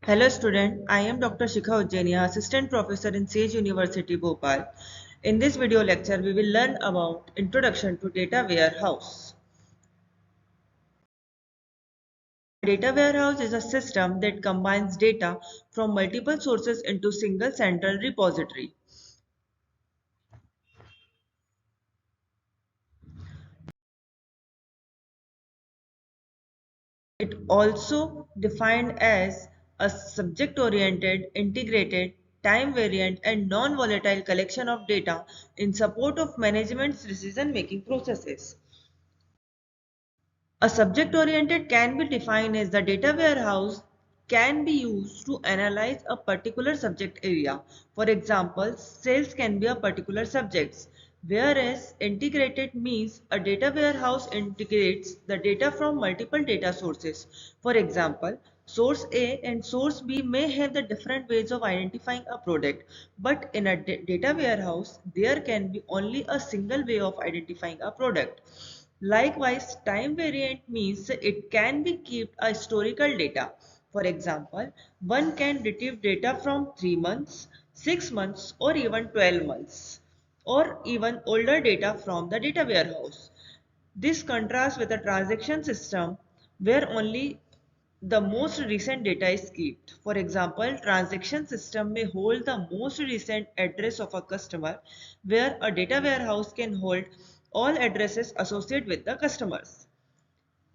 Hello student, I am Dr. Shikha Ujjainia, Assistant Professor in Sage University, Bhopal. In this video lecture, we will learn about Introduction to Data Warehouse. A data warehouse is a system that combines data from multiple sources into single central repository. It also defined as a subject-oriented, integrated, time-variant and non-volatile collection of data in support of management's decision-making processes. A subject-oriented can be defined as the data warehouse can be used to analyze a particular subject area. For example, sales can be a particular subject, whereas integrated means a data warehouse integrates the data from multiple data sources. For example, source A and source B may have the different ways of identifying a product, but in a data warehouse, there can be only a single way of identifying a product. Likewise, time variant means it can be kept a historical data. For example, one can retrieve data from 3 months, 6 months or even 12 months or even older data from the data warehouse. This contrasts with a transaction system where only the most recent data is kept. For example, transaction system may hold the most recent address of a customer, where a data warehouse can hold all addresses associated with the customers.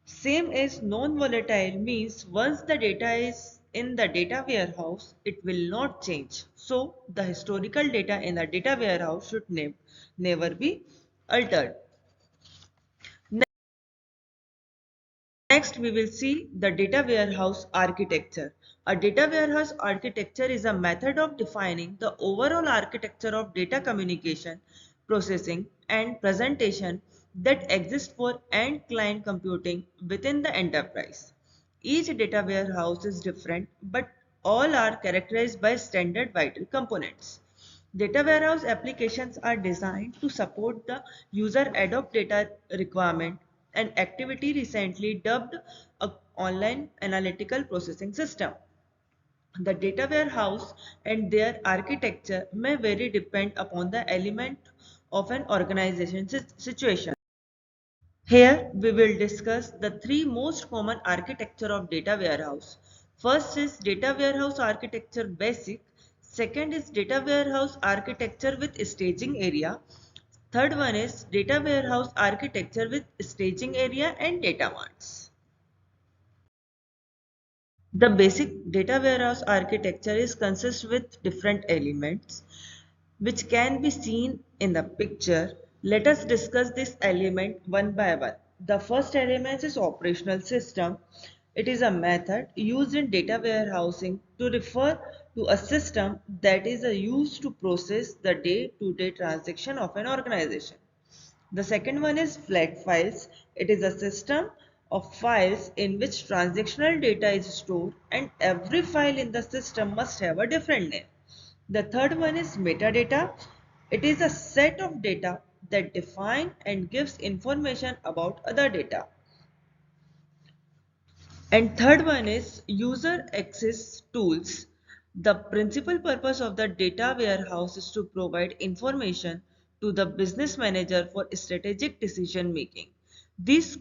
Same as non-volatile means once the data is in the data warehouse, it will not change. So the historical data in the data warehouse should never be altered. Next, we will see the data warehouse architecture. A data warehouse architecture is a method of defining the overall architecture of data communication, processing, and presentation that exists for end client computing within the enterprise. Each data warehouse is different, but all are characterized by standard vital components. Data warehouse applications are designed to support the user ad hoc data requirement, an activity recently dubbed a online analytical processing system. The data warehouse and their architecture may vary depend upon the element of an organization situation. Here we will discuss the three most common architecture of data warehouse. First is data warehouse architecture basic. Second is data warehouse architecture with staging area. Third one is data warehouse architecture with staging area and data marts. The basic data warehouse architecture is consists with different elements which can be seen in the picture. Let us discuss this element one by one. The first element is operational system. It is a method used in data warehousing to refer to a system that is used to process the day-to-day transaction of an organization. The second one is flat files. It is a system of files in which transactional data is stored and every file in the system must have a different name. The third one is metadata. It is a set of data that define and gives information about other data. And third one is user access tools. The principal purpose of the data warehouse is to provide information to the business manager for strategic decision making. These,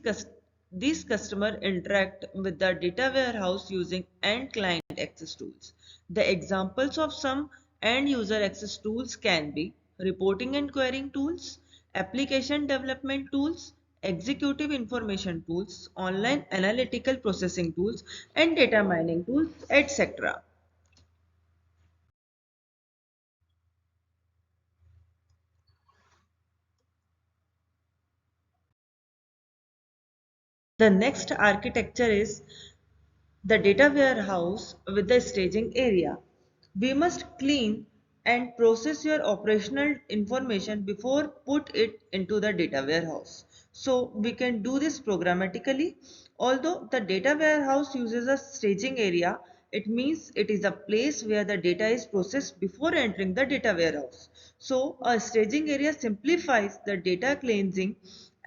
these customers interact with the data warehouse using end client access tools. The examples of some end user access tools can be reporting and querying tools, application development tools, executive information tools, online analytical processing tools, and data mining tools, etc. The next architecture is the data warehouse with the staging area. We must clean and process your operational information before put it into the data warehouse. So we can do this programmatically. Although the data warehouse uses a staging area, it means it is a place where the data is processed before entering the data warehouse. So a staging area simplifies the data cleansing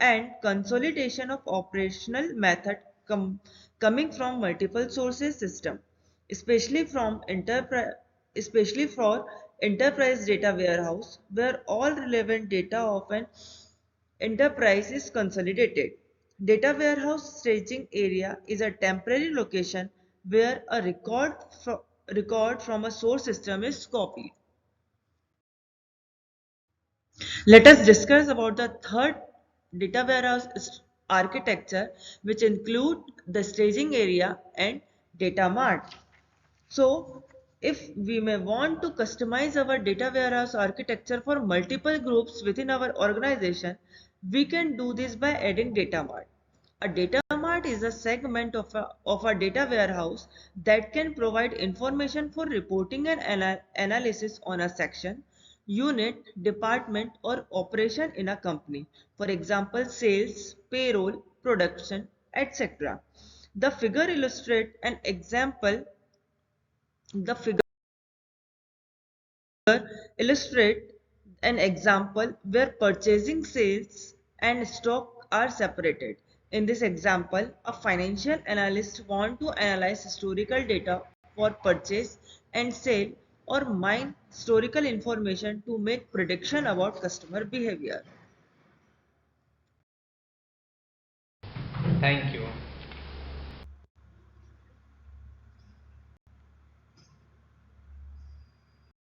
and consolidation of operational method coming from multiple sources system. especially especially for enterprise data warehouse, where all relevant data of an enterprise is consolidated. Data warehouse staging area is a temporary location where a record from a source system is copied. Let us discuss about the third data warehouse architecture, which include the staging area and data mart. So, if we may want to customize our data warehouse architecture for multiple groups within our organization, we can do this by adding data mart. A data mart is a segment of a data warehouse that can provide information for reporting and analysis on a section, unit, department, or operation in a company. For example, sales, payroll, production, etc. The figure illustrates an example. The figure illustrate an example where purchasing, sales, and stock are separated. In this example, a financial analyst want to analyze historical data for purchase and sale or mine historical information to make prediction about customer behavior. Thank you.